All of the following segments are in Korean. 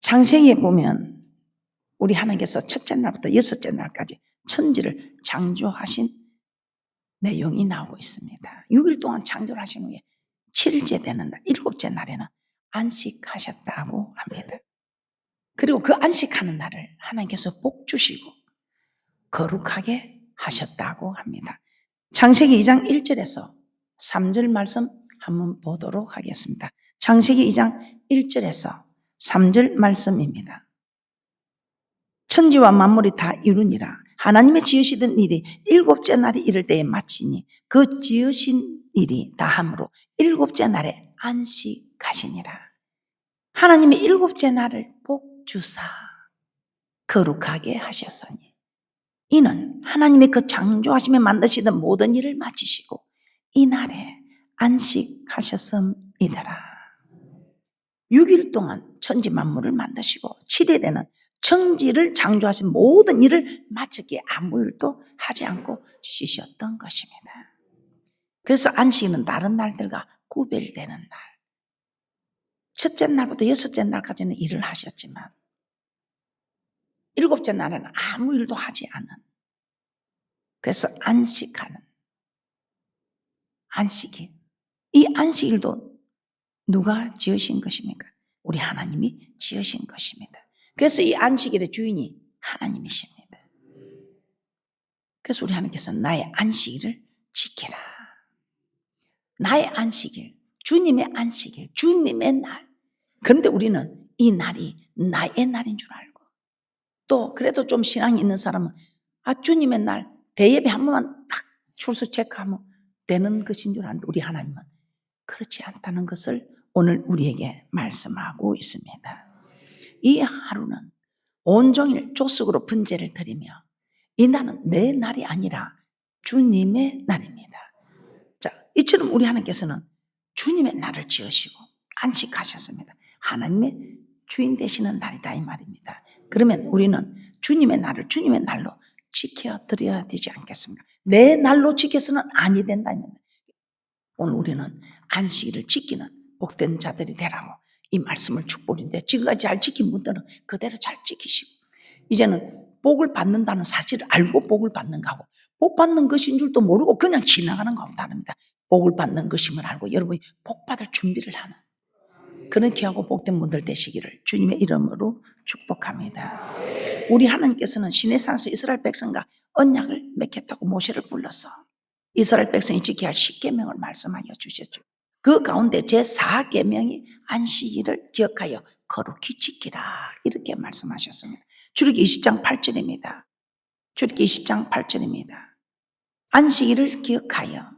창세기에 보면 우리 하나님께서 첫째 날부터 여섯째 날까지 천지를 창조하신 내용이 나오고 있습니다. 6일 동안 창조를 하신 후에 7일째 되는 날, 7째 날에는 안식하셨다고 합니다. 그리고 그 안식하는 날을 하나님께서 복 주시고 거룩하게 하셨다고 합니다. 창세기 2장 1절에서 3절 말씀 한번 보도록 하겠습니다. 창세기 2장 1절에서 3절 말씀입니다. 천지와 만물이 다 이루니라. 하나님의 지으시던 일이 7째 날이 이를 때에 마치니 그 지으신 일이 다함으로 7째 날에 안식하시니라. 하나님이 7째 날을 복 주사 거룩하게 하셨으니 이는 하나님의 그 창조하시며 만드시던 모든 일을 마치시고 이 날에 안식하셨음이더라. 6일 동안 천지 만물을 만드시고 7일에는 천지를 창조하신 모든 일을 마쳤기에 아무 일도 하지 않고 쉬셨던 것입니다. 그래서 안식일은 다른 날들과 구별되는 날. 첫째 날부터 여섯째 날까지는 일을 하셨지만 7째 날에는 아무 일도 하지 않은, 그래서 안식하는 안식일. 이 안식일도 누가 지으신 것입니까? 우리 하나님이 지으신 것입니다. 그래서 이 안식일의 주인이 하나님이십니다. 그래서 우리 하나님께서 나의 안식일을 지키라. 나의 안식일, 주님의 안식일, 주님의 날. 그런데 우리는 이 날이 나의 날인 줄 알고, 또 그래도 좀 신앙이 있는 사람은 주님의 날 대예배 한 번만 딱 출석 체크하면 되는 것인 줄 아는데 우리 하나님은 그렇지 않다는 것을 오늘 우리에게 말씀하고 있습니다. 이 하루는 온종일 조석으로 번제를 드리며 이 날은 내 날이 아니라 주님의 날입니다. 자, 이처럼 우리 하나님께서는 주님의 날을 지으시고 안식하셨습니다. 하나님의 주인 되시는 날이다 이 말입니다. 그러면 우리는 주님의 날을 주님의 날로 지켜드려야 되지 않겠습니까? 내 날로 지켜서는 아니 된다. 오늘 우리는 안식일을 지키는 복된 자들이 되라고 이 말씀을 축복인데, 지금까지 잘 지킨 분들은 그대로 잘 지키시고 이제는 복을 받는다는 사실을 알고 복을 받는 거하고 복 받는 것인 줄도 모르고 그냥 지나가는 거하고 다릅니다. 복을 받는 것임을 알고 여러분이 복 받을 준비를 하는 그런 귀하고 복된 분들 되시기를 주님의 이름으로 축복합니다. 우리 하나님께서는 시내산에서 이스라엘 백성과 언약을 맺겠다고 모세를 불러서 이스라엘 백성이 지켜야 할 10계명을 말씀하여 주셨죠. 그 가운데 제4계명이 안식일을 기억하여 거룩히 지키라 이렇게 말씀하셨습니다. 출애굽기 20장 8절입니다. 출애굽기 20장 8절입니다. 안식일을 기억하여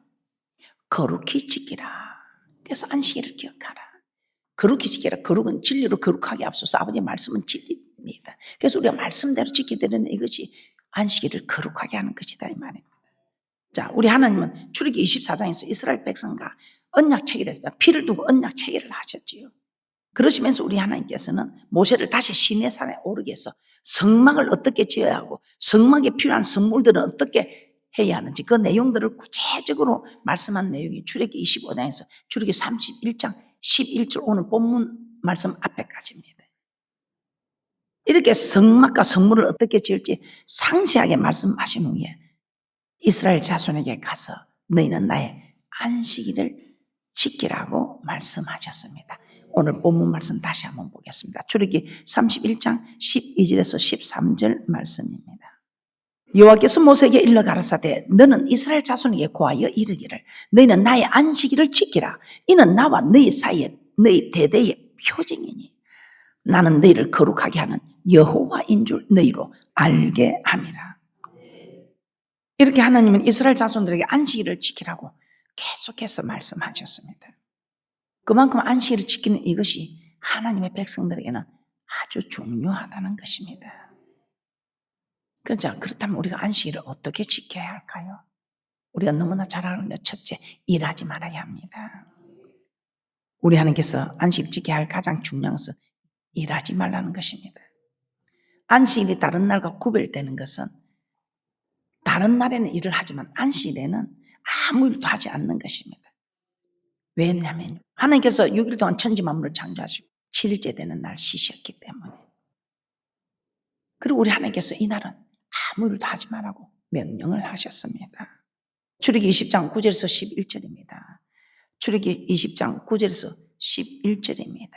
거룩히 지키라. 그래서 안식일을 기억하라. 거룩히 지키라. 거룩은 진리로 거룩하게 앞서서 아버지의 말씀은 진리입니다. 그래서 우리가 말씀대로 지키되는 이것이 안식일을 거룩하게 하는 것이다 이 말입니다. 자, 우리 하나님은 출애굽기 24장에서 이스라엘 백성과 언약 체결했습니다. 피를 두고 언약 체결을 하셨지요. 그러시면서 우리 하나님께서는 모세를 다시 시내산에 오르게 해서 성막을 어떻게 지어야 하고 성막에 필요한 성물들은 어떻게 해야 하는지 그 내용들을 구체적으로 말씀한 내용이 출애굽기 25장에서 출애굽기 31장 11절 오늘 본문 말씀 앞에까지입니다. 이렇게 성막과 성물을 어떻게 지을지 상세하게 말씀하신 후에 이스라엘 자손에게 가서 너희는 나의 안식일을 지키라고 말씀하셨습니다. 오늘 본문 말씀 다시 한번 보겠습니다. 출애굽기 31장 12절에서 13절 말씀입니다. 여호와께서 모세에게 일러 가라사대 너는 이스라엘 자손에게 고하여 이르기를 너희는 나의 안식일을 지키라. 이는 나와 너희 사이에 너희 대대의 표징이니 나는 너희를 거룩하게 하는 여호와인 줄 너희로 알게 함이라. 이렇게 하나님은 이스라엘 자손들에게 안식일을 지키라고 계속해서 말씀하셨습니다. 그만큼 안식일을 지키는 이것이 하나님의 백성들에게는 아주 중요하다는 것입니다. 그렇다면 우리가 안식일을 어떻게 지켜야 할까요? 우리가 너무나 잘 아는 첫째, 일하지 말아야 합니다. 우리 하나님께서 안식일 지켜야 할 가장 중요한 것은 일하지 말라는 것입니다. 안식일이 다른 날과 구별되는 것은 다른 날에는 일을 하지만 안식일에는 아무 일도 하지 않는 것입니다. 왜냐하면 하나님께서 6일 동안 천지 만물을 창조하시고 7일째 되는 날 쉬셨기 때문에. 그리고 우리 하나님께서 이 날은 아무 일도 하지 말라고 명령을 하셨습니다. 출애기 20장 9절에서 11절입니다. 출애기 20장 9절에서 11절입니다.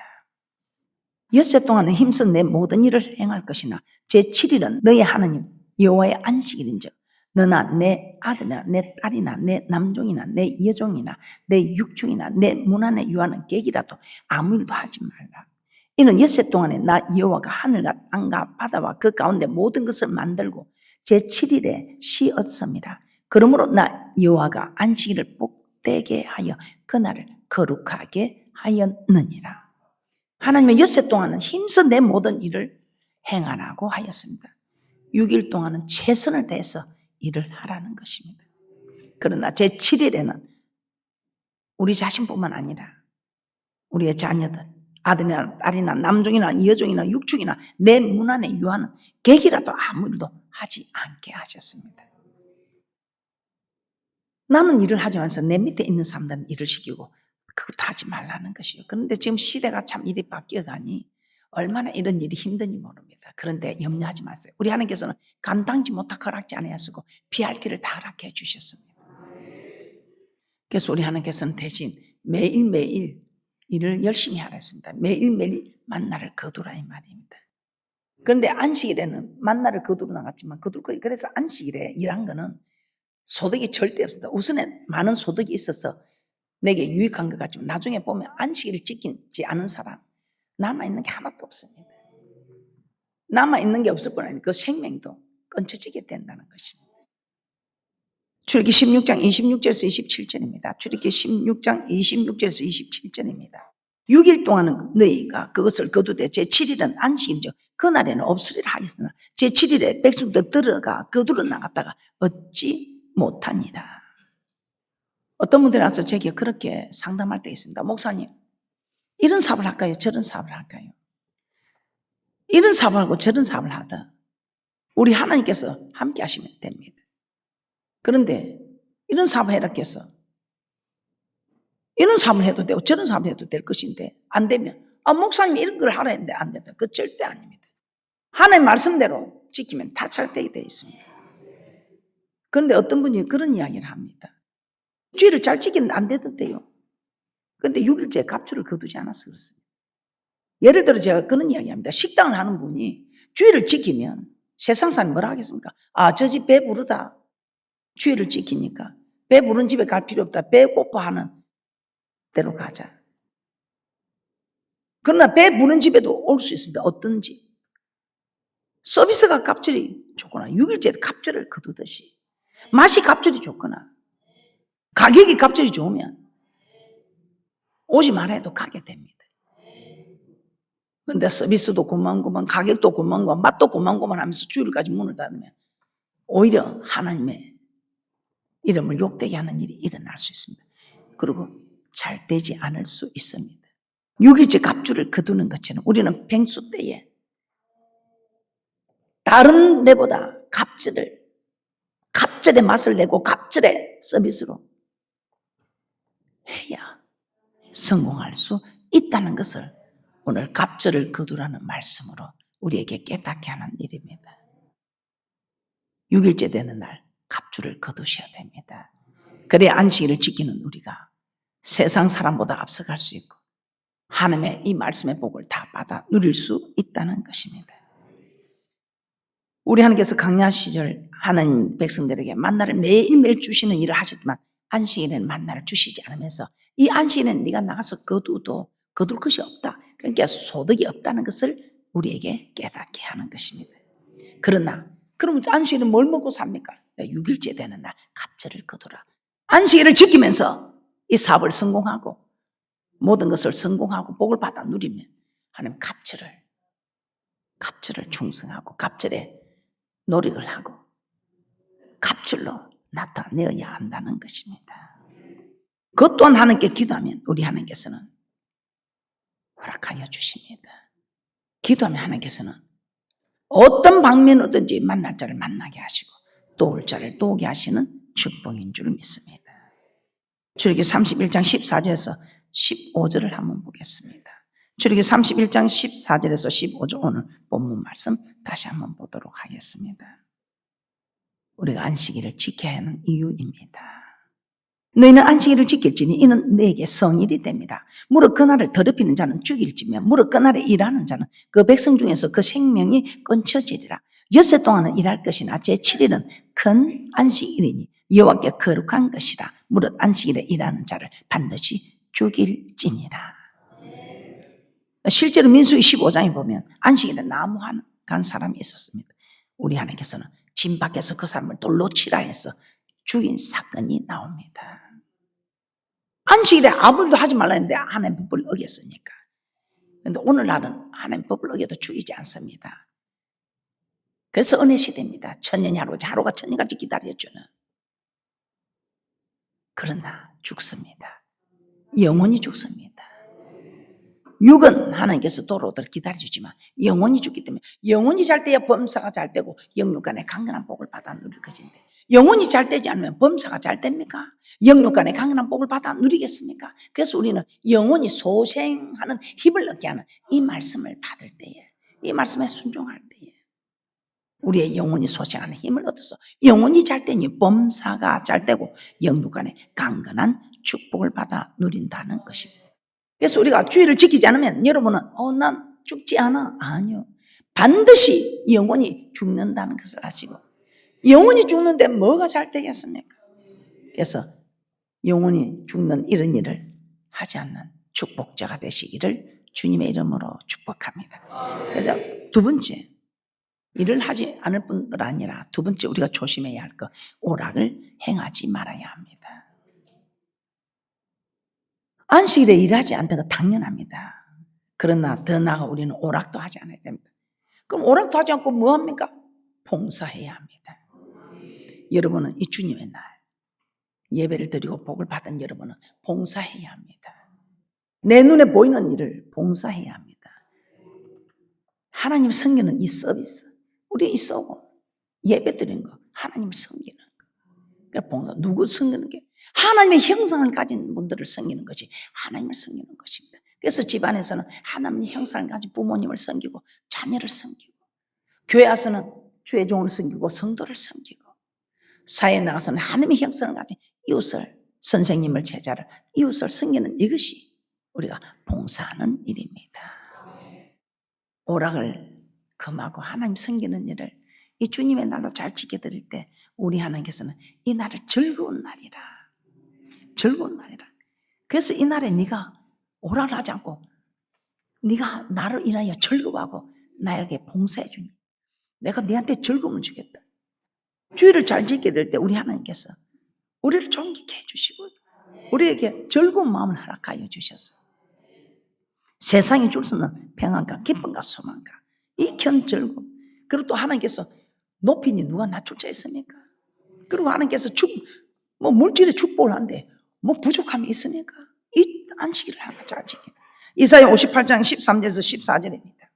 엿새 동안은 힘써 내 모든 일을 행할 것이나 제7일은 너의 하나님 여호와의 안식일인즉 너나 내 아들이나 내 딸이나 내 남종이나 내 여종이나 내 육종이나 내 문 안에 유하는 객이라도 아무 일도 하지 말라. 이는 엿새 동안에 나 여호와가 하늘과 땅과 바다와 그 가운데 모든 것을 만들고 제7일에 쉬었음이라. 그러므로 나 여호와가 안식일을 복되게 하여 그날을 거룩하게 하였느니라. 하나님은 엿새 동안은 힘써 내 모든 일을 행하라고 하였습니다. 6일 동안은 최선을 다해서 일을 하라는 것입니다. 그러나 제7일에는 우리 자신뿐만 아니라 우리의 자녀들, 아들이나 딸이나 남종이나 여종이나 육종이나 내 문 안에 유하는 객이라도 아무 일도 하지 않게 하셨습니다. 나는 일을 하지만서 내 밑에 있는 사람들은 일을 시키고 그것도 하지 말라는 것이요. 그런데 지금 시대가 참 일이 바뀌어가니 얼마나 이런 일이 힘든지 모릅니다. 그런데 염려하지 마세요. 우리 하나님께서는 감당지 못할 허락지 않으시고 피할 길을 다 허락해 주셨습니다. 그래서 우리 하나님께서는 대신 매일매일 일을 열심히 하라 했습니다. 매일매일 만나를 거두라 이 말입니다. 그런데 안식일에는 만나를 거두러 나갔지만 그래서 안식일에 일한 거는 소득이 절대 없습니다. 우선에 많은 소득이 있어서 내게 유익한 것 같지만 나중에 보면 안식일을 지키지 않은 사람 남아있는 게 하나도 없습니다. 남아있는 게 없을 뿐 아니라 그 생명도 끊쳐지게 된다는 것입니다. 출애기 16장 26절에서 27절입니다. 출애기 16장 26절에서 27절입니다. 6일 동안은 너희가 그것을 거두되 제7일은 안식일이죠. 그날에는 없으리라 하였으나 제7일에 백성들 들어가 거두러 나갔다가 얻지 못하니라. 어떤 분들이 와서 제게 그렇게 상담할 때 있습니다. 목사님, 이런 사업을 할까요? 저런 사업을 할까요? 이런 사업을 하고 저런 사업을 하다 우리 하나님께서 함께 하시면 됩니다. 그런데 이런 사업을 해라 해서 이런 사업을 해도 되고 저런 사업을 해도 될 것인데 안 되면 목사님이 이런 걸 하라 했는데 안 된다. 그거 절대 아닙니다. 하나님 말씀대로 지키면 다 잘 되게 되어 있습니다. 그런데 어떤 분이 그런 이야기를 합니다. 주일을 잘 지키면 안 되던데요. 그런데 6일째 갑주를 거두지 않아서 그렇습니다. 예를 들어 제가 그런 이야기합니다. 식당을 하는 분이 주일을 지키면 세상 사람이 뭐라 하겠습니까? 저 집 배부르다. 주일을 지키니까 배부른 집에 갈 필요 없다. 배 고파하는 대로 가자. 그러나 배부른 집에도 올 수 있습니다. 어떤지. 서비스가 갑절이 좋거나 6일째 갑절을 거두듯이 맛이 갑절이 좋거나 가격이 갑절이 좋으면 오지 말아 해도 가게 됩니다. 그런데 서비스도 고만고만 가격도 고만고만 맛도 고만고만 하면서 주일까지 문을 닫으면 오히려 하나님의 이름을 욕되게 하는 일이 일어날 수 있습니다. 그리고 잘 되지 않을 수 있습니다. 6일째 갑주를 거두는 것처럼 우리는 뱅수 때에 다른 데보다 갑절의 맛을 내고 갑절의 서비스로 해야 성공할 수 있다는 것을 오늘 갑절을 거두라는 말씀으로 우리에게 깨닫게 하는 일입니다. 6일째 되는 날 갑주를 거두셔야 됩니다. 그래야 안식일을 지키는 우리가 세상 사람보다 앞서갈 수 있고 하나님의 이 말씀의 복을 다 받아 누릴 수 있다는 것입니다. 우리 하나님께서 광야 시절 하나님 백성들에게 만나를 매일매일 주시는 일을 하셨지만 안식일에는 만나를 주시지 않으면서 이 안식일에는 네가 나가서 거두도 거둘 것이 없다. 그러니까 소득이 없다는 것을 우리에게 깨닫게 하는 것입니다. 그러나 그러면 안식일은 뭘 먹고 삽니까? 6일째 되는 날 갑절을 거두라. 안식일을 지키면서 이 사업을 성공하고 모든 것을 성공하고 복을 받아 누리면 하나님 갑절을 충성하고 갑절에 노력을 하고 갑절로 나타내어야 한다는 것입니다. 그것 또한 하나님께 기도하면 우리 하나님께서는 허락하여 주십니다. 기도하면 하나님께서는 어떤 방면으로든지 만날 자를 만나게 하시고 또 올 자를 또 오게 하시는 축복인 줄 믿습니다. 출애기 31장 14절에서 15절을 한번 보겠습니다. 출애굽기 31장 14절에서 15절 오늘 본문 말씀 다시 한번 보도록 하겠습니다. 우리가 안식일을 지켜야 하는 이유입니다. 너희는 안식일을 지킬지니 이는 내게 성일이 됩니다. 무릇 그날을 더럽히는 자는 죽일지며 무릇 그날에 일하는 자는 그 백성 중에서 그 생명이 끊쳐지리라. 엿새 동안은 일할 것이나 제7일은 큰 안식일이니 여호와께 거룩한 것이라. 무릇 안식일에 일하는 자를 반드시 죽일지니라. 실제로 민수기 15장에 보면 안식일에 나무한 간 사람이 있었습니다. 우리 하나님께서는 진 밖에서 그 사람을 돌로 치라 해서 죽인 사건이 나옵니다. 안식일에 아무 일도 하지 말라 했는데 하나님 법을 어겼으니까. 그런데 오늘날은 하나님 법을 어겨도 죽이지 않습니다. 그래서 은혜 시대입니다. 천년이 하루가 천년까지 기다려주는. 그러나 죽습니다. 영원히 죽습니다. 육은 하나님께서 도로들 기다려주지만 영원히 죽기 때문에 영원히 잘 돼야 범사가 잘 되고 영육간의 강건한 복을 받아 누릴 것인데 영원히 잘 되지 않으면 범사가 잘 됩니까? 영육간의 강건한 복을 받아 누리겠습니까? 그래서 우리는 영원히 소생하는 힘을 얻게 하는 이 말씀을 받을 때에, 이 말씀에 순종할 때에 우리의 영혼이 소생하는 힘을 얻어서 영혼이 잘 되니 범사가 잘 되고 영육간의 강건한 축복을 받아 누린다는 것입니다. 그래서 우리가 주의를 지키지 않으면 여러분은 난 죽지 않아. 아니요. 반드시 영혼이 죽는다는 것을 아시고 영혼이 죽는데 뭐가 잘 되겠습니까? 그래서 영혼이 죽는 이런 일을 하지 않는 축복자가 되시기를 주님의 이름으로 축복합니다. 그래서 두 번째, 일을 하지 않을 뿐들 아니라 두 번째 우리가 조심해야 할 것, 오락을 행하지 말아야 합니다. 안식일에 일하지 않다가 당연합니다. 그러나 더 나아가 우리는 오락도 하지 않아야 됩니다. 그럼 오락도 하지 않고 뭐 합니까? 봉사해야 합니다. 여러분은 이 주님의 날 예배를 드리고 복을 받은 여러분은 봉사해야 합니다. 내 눈에 보이는 일을 봉사해야 합니다. 하나님 섬기는 이 서비스, 우리 이 쏘고 예배 드리는 거, 하나님 섬기는 거. 그러니까 봉사, 누구 섬기는 게? 하나님의 형상을 가진 분들을 섬기는 것이 하나님을 섬기는 것입니다. 그래서 집안에서는 하나님의 형상을 가진 부모님을 섬기고 자녀를 섬기고, 교회 와서는 주의 종을 섬기고 성도를 섬기고, 사회에 나가서는 하나님의 형상을 가진 이웃을, 선생님을, 제자를, 이웃을 섬기는 이것이 우리가 봉사하는 일입니다. 오락을 금하고 하나님 섬기는 일을 이 주님의 날로 잘 지켜드릴 때 우리 하나님께서는 이 날을 즐거운 날이라, 즐거운 날이라. 그래서 이 날에 네가 오락을 하지 않고 네가 나를 인하여 즐거워하고 나에게 봉사해 주니 내가 네한테 즐거움을 주겠다. 주의를 잘 지키게 될 때 우리 하나님께서 우리를 존귀케 해주시고 우리에게 즐거운 마음을 허락하여 주셔서 세상이 줄 수 없는 평안과 기쁨과 소망과 이견 즐거움, 그리고 또 하나님께서 높이니 누가 낮출 자 있습니까? 그리고 하나님께서 물질의 축복을 하는데 부족함이 있습니까? 이 안식일을 하나 잘 지키는 이사야 58장 13절에서 14절입니다.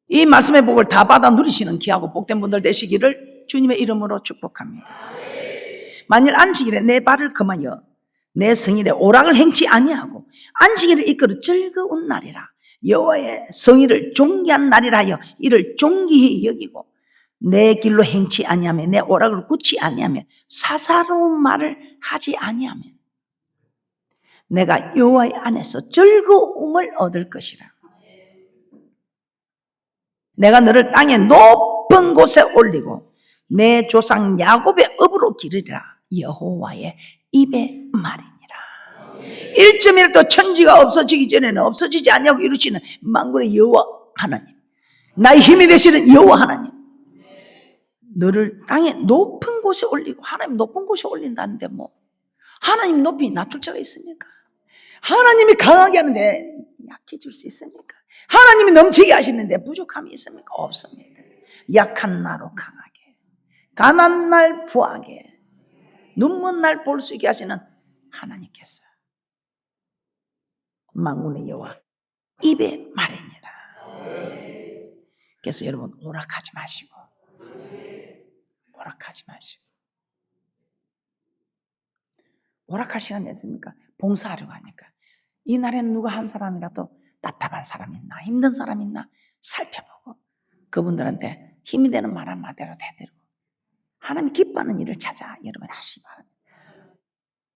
이 말씀의 복을 다 받아 누리시는 귀하고 복된 분들 되시기를 주님의 이름으로 축복합니다. 만일 안식일에 내 발을 금하여 내 성일에 오락을 행치 아니하고 안식일을 이끌어 즐거운 날이라 여호와의 성일을 존귀한 날이라 하여 이를 존귀히 여기고 내 길로 행치 아니하며 내 오락을 굳지 아니하며 사사로운 말을 하지 아니하며 내가 여호와의 안에서 즐거움을 얻을 것이라. 내가 너를 땅의 높은 곳에 올리고 내 조상 야곱의 업으로 기르리라. 여호와의 입의 말이니라. 1.1도 천지가 없어지기 전에는 없어지지 않냐고 이루시는 만군의 여호와 하나님, 나의 힘이 되시는 여호와 하나님, 너를 땅의 높은 곳에 올리고, 하나님 높은 곳에 올린다는데 하나님 높이 낮출 자가 있습니까? 하나님이 강하게 하는데 약해질 수 있습니까? 하나님이 넘치게 하시는데 부족함이 있습니까? 없습니다. 약한 나로 강하게, 가난한 날 부하게, 눈먼 날 볼 수 있게 하시는 하나님께서 만군의 여호와 입의 말이니라. 그래서 여러분 오락하지 마시고 오락할 시간이 있습니까? 봉사하려고 하니까 이 날에는 누가 한 사람이라도 답답한 사람 있나, 힘든 사람 있나 살펴보고 그분들한테 힘이 되는 말 한마디로 대드리고 하나님 기뻐하는 일을 찾아 여러분 하시기 바랍니다.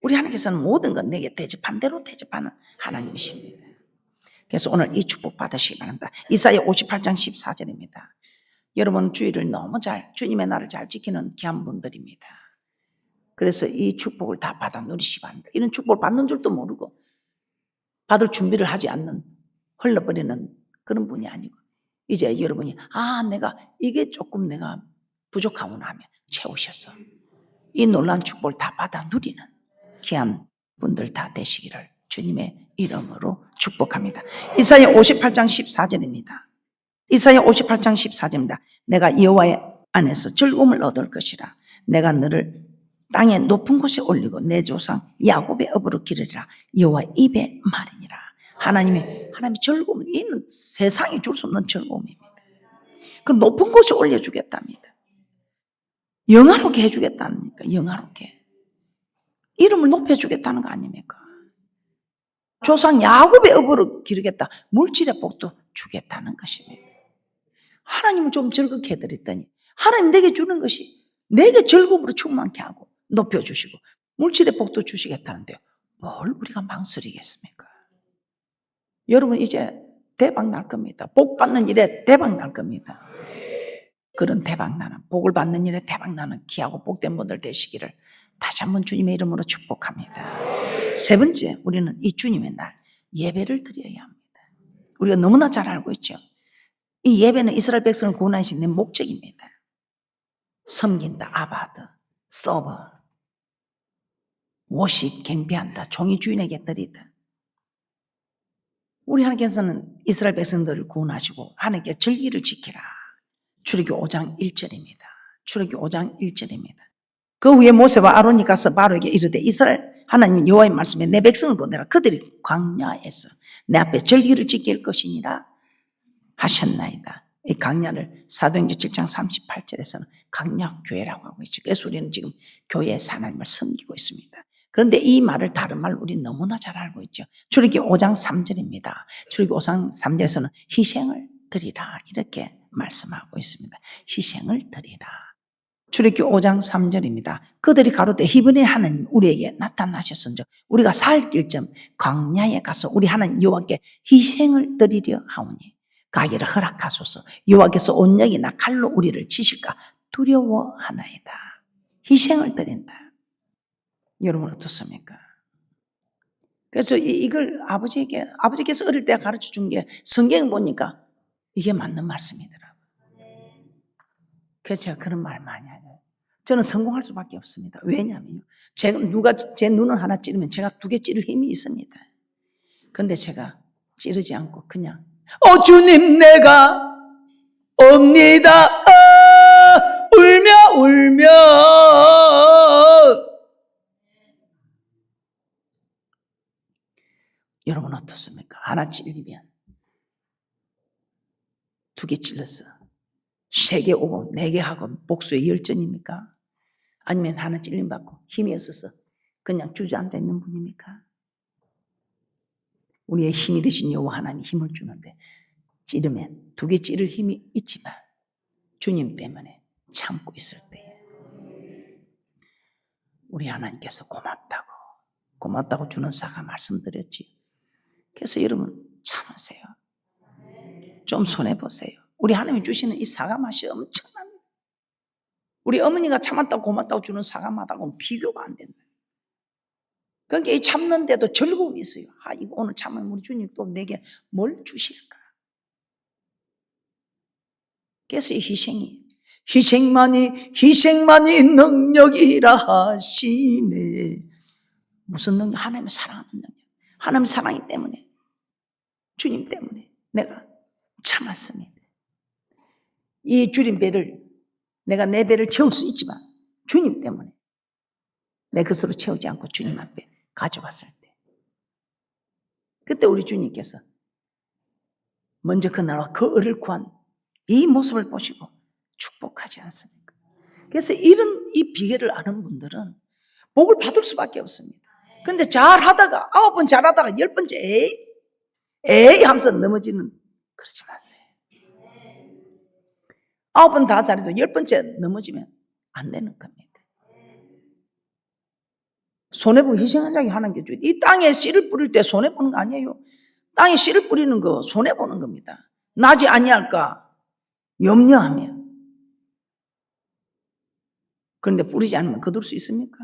우리 하나님께서는 모든 건 내게 대접한 대로 대접하는 하나님이십니다. 그래서 오늘 이 축복 받으시기 바랍니다. 이사야 58장 14절입니다. 여러분 주일을 너무 주님의 날을 잘 지키는 귀한 분들입니다. 그래서 이 축복을 다 받아 누리시기 바랍니다. 이런 축복을 받는 줄도 모르고 받을 준비를 하지 않는 흘러버리는 그런 분이 아니고 이제 여러분이 내가 이게 조금 내가 부족하구나 하면 채우셔서 이 놀라운 축복을 다 받아 누리는 귀한 분들 다 되시기를 주님의 이름으로 축복합니다. 이사야 58장 14절입니다. 이사야 58장 14절입니다. 내가 여호와의 안에서 즐거움을 얻을 것이라. 내가 너를 땅의 높은 곳에 올리고 내 조상 야곱의 업으로 기르리라. 여호와 입의 말이니라. 하나님의 즐거움을 이는 세상이 줄 수 없는 즐거움입니다. 그 높은 곳에 올려주겠답니다. 영화롭게 해주겠다니까. 영화롭게 이름을 높여주겠다는 거 아닙니까? 조상 야곱의 업으로 기르겠다. 물질의 복도 주겠다는 것입니다. 하나님을 좀 즐겁게 해드렸더니 하나님 내게 주는 것이 내게 즐거움으로 충만케 하고 높여주시고 물질의 복도 주시겠다는데요. 뭘 우리가 망설이겠습니까? 여러분 이제 대박 날 겁니다. 복 받는 일에 대박 날 겁니다. 그런 대박 나는 복을 받는 일에 대박 나는 귀하고 복된 분들 되시기를 다시 한번 주님의 이름으로 축복합니다. 세 번째, 우리는 이 주님의 날 예배를 드려야 합니다. 우리가 너무나 잘 알고 있죠. 이 예배는 이스라엘 백성을 구원하신 내 목적입니다. 섬긴다, 아바드, 서버, 워십, 경배한다, 종이 주인에게 드리다. 우리 하나님께서는 이스라엘 백성들을 구원하시고 하나님께 절기를 지키라. 출애굽기 5장 1절입니다. 출애굽기 5장 1절입니다. 그 후에 모세와 아론이 가서 바로에게 이르되 이스라엘 하나님 여호와의 말씀에 내 백성을 보내라. 그들이 광야에서 내 앞에 절기를 지킬 것이니라 하셨나이다. 이 광야를 사도행전 7장 38절에서는 광야교회라고 하고 있죠. 그래서 우리는 지금 교회에서 하나님을 섬기고 있습니다. 그런데 이 말을 다른 말 우리 너무나 잘 알고 있죠. 출애굽기 5장 3절입니다. 출애굽기 5장 3절에서는 희생을 드리라 이렇게 말씀하고 있습니다. 희생을 드리라. 출애굽기 5장 3절입니다. 그들이 가로되 히브리 하나님 우리에게 나타나셨은즉 우리가 살 길쯤 광야에 가서 우리 하나님 여호와께 희생을 드리려 하오니 가기를 허락하소서. 여호와께서 온역이나 칼로 우리를 치실까 두려워하나이다. 희생을 드린다. 여러분 어떻습니까? 그래서 이걸 아버지께서 어릴 때 가르쳐 준 게 성경 보니까 이게 맞는 말씀이더라고요. 그래서 제가 그런 말 많이 하죠. 저는 성공할 수밖에 없습니다. 왜냐하면요. 누가 제 눈을 하나 찌르면 제가 2개 찌를 힘이 있습니다. 그런데 제가 찌르지 않고 그냥 주님 내가 옵니다. 울며 여러분 어떻습니까? 하나 찔리면 2개 찔렀어. 3개 오고 4개 하고 복수의 열전입니까? 아니면 하나 찔림 받고 힘이 없어서 그냥 주저앉아 있는 분입니까? 우리의 힘이 되신 여호와 하나님이 힘을 주는데 찌르면 2개 찌를 힘이 있지만 주님 때문에 참고 있을 때에 우리 하나님께서 고맙다고 주는 사과 말씀드렸지. 그래서 여러분 참으세요. 좀 손해보세요. 우리 하나님이 주시는 이 사과 맛이 엄청납니다. 우리 어머니가 참았다고 고맙다고 주는 사과 맛하고는 비교가 안 된다. 그러니까 이 참는데도 즐거움이 있어요. 이거 오늘 참으면 우리 주님 또 내게 뭘 주실까? 그래서 이 희생만이 능력이라 하시네. 무슨 능력? 하나님을 사랑하는 능력. 하나님 사랑이기 때문에 주님 때문에 내가 참았습니다. 이 주님 배를 내가 내 배를 채울 수 있지만 주님 때문에 내 것으로 채우지 않고 주님 앞에 가져왔을 때 그때 우리 주님께서 먼저 그 나라와 그 을을 구한 이 모습을 보시고 축복하지 않습니까? 그래서 이런 이 비결을 아는 분들은 복을 받을 수밖에 없습니다. 근데 잘하다가 9번 잘하다가 10번째 에이 하면서 넘어지는, 그러지 마세요. 9번 다 잘해도 10번째 넘어지면 안 되는 겁니다. 손해보고 희생한 자기 하는 게 좋아요. 이 땅에 씨를 뿌릴 때 손해보는 거 아니에요. 땅에 씨를 뿌리는 거 손해보는 겁니다. 나지 아니할까 염려하며. 그런데 뿌리지 않으면 거둘 수 있습니까?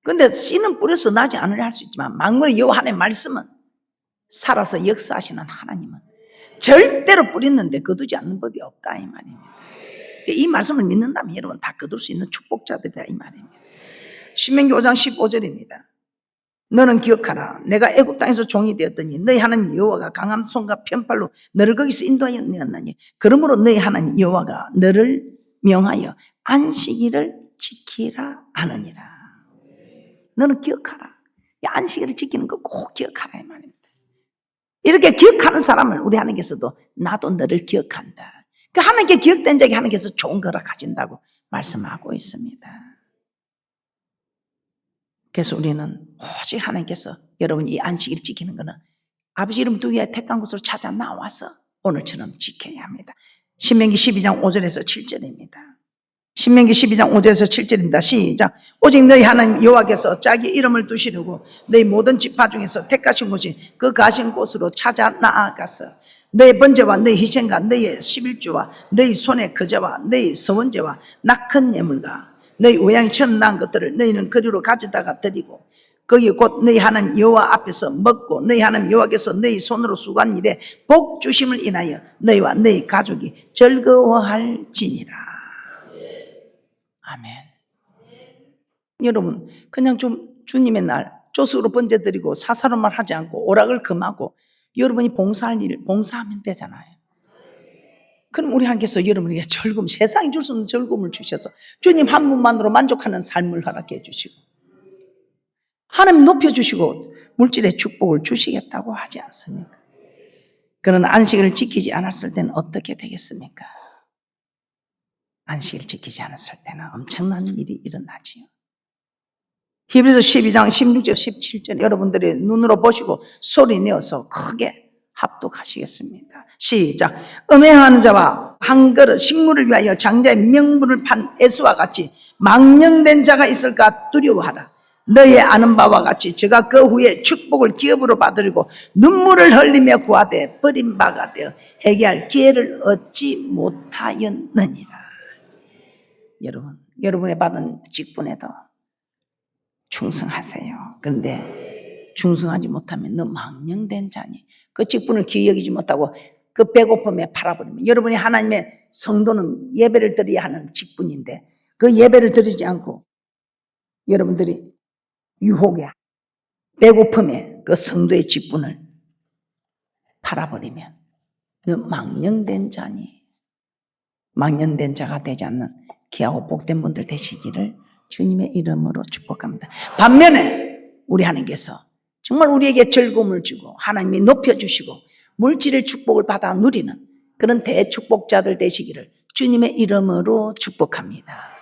그런데 씨는 뿌려서 나지 않으려 할 수 있지만 만군의 여호와 하나님의 말씀은 살아서 역사하시는 하나님은 절대로 뿌렸는데 거두지 않는 법이 없다 이 말입니다. 이 말씀을 믿는다면 여러분 다 거둘 수 있는 축복자들이다 이 말입니다. 신명기 5장 15절입니다. 너는 기억하라. 내가 애굽 땅에서 종이 되었더니 너희 하나님 여호와가 강한 손과 편팔로 너를 거기서 인도하였느니 그러므로 너희 하나님 여호와가 너를 명하여 안식일을 지키라 하느니라. 너는 기억하라. 이 안식일을 지키는 거 꼭 기억하라 이 말입니다. 이렇게 기억하는 사람을 우리 하나님께서도 나도 너를 기억한다. 그 하나님께 기억된 자에게 하나님께서 좋은 거라 가진다고 말씀하고 있습니다. 그래서 우리는 오직 하나님께서 여러분 이 안식일을 지키는 거는 아버지 이름 두기에 택한 곳으로 찾아 나와서 오늘처럼 지켜야 합니다. 신명기 12장 5절에서 7절입니다. 신명기 12장 5절에서 7절입니다. 시작. 오직 너희 하나님 여호와께서 자기 이름을 두시려고 너희 모든 지파 중에서 택하신 곳이 그 가신 곳으로 찾아 나아가서 너희 번제와 너희 희생과 너희 11주와 너희 손의 거제와 너희 서원제와 낙헌 예물과 너희 우양이 처음 낳은 것들을 너희는 거리로 가져다가 드리고 거기 곧 너희 하나님 여호와 앞에서 먹고 너희 하나님 여호와께서 너희 손으로 수고한 일에 복 주심을 인하여 너희와 너희 가족이 즐거워할지니라. 아멘. 여러분 그냥 좀 주님의 날 조석으로 번제 드리고 사사로만 하지 않고 오락을 금하고 여러분이 봉사할 일 봉사하면 되잖아요. 그럼 우리 하나님께서 여러분에게 즐거움, 세상이 줄 수 없는 즐거움을 주셔서 주님 한 분만으로 만족하는 삶을 허락해 주시고 하나님 높여주시고 물질의 축복을 주시겠다고 하지 않습니까? 그러나 안식일을 지키지 않았을 때는 어떻게 되겠습니까? 안식일을 지키지 않았을 때는 엄청난 일이 일어나지요. 히브리서 12장 16절 17절 여러분들이 눈으로 보시고 소리 내어서 크게 합독하시겠습니다. 시작. 음행하는 자와 한 그릇 식물을 위하여 장자의 명분을 판 에스와 같이 망령된 자가 있을까 두려워하라. 너의 아는 바와 같이 저가 그 후에 축복을 기업으로 받으려고 눈물을 흘리며 구하되 버린 바가 되어 회개할 기회를 얻지 못하였느니라. 여러분, 여러분의 받은 직분에도 충성하세요. 그런데 충성하지 못하면 너 망령된 자니. 그 직분을 귀히 여기지 못하고 그 배고픔에 팔아버리면 여러분이 하나님의 성도는 예배를 드려야 하는 직분인데 그 예배를 드리지 않고 여러분들이 유혹에 배고픔에 그 성도의 직분을 팔아버리면 너 망령된 자니. 망령된 자가 되지 않는 귀하고 복된 분들 되시기를 주님의 이름으로 축복합니다. 반면에 우리 하나님께서 정말 우리에게 즐거움을 주고 하나님이 높여주시고 물질의 축복을 받아 누리는 그런 대축복자들 되시기를 주님의 이름으로 축복합니다.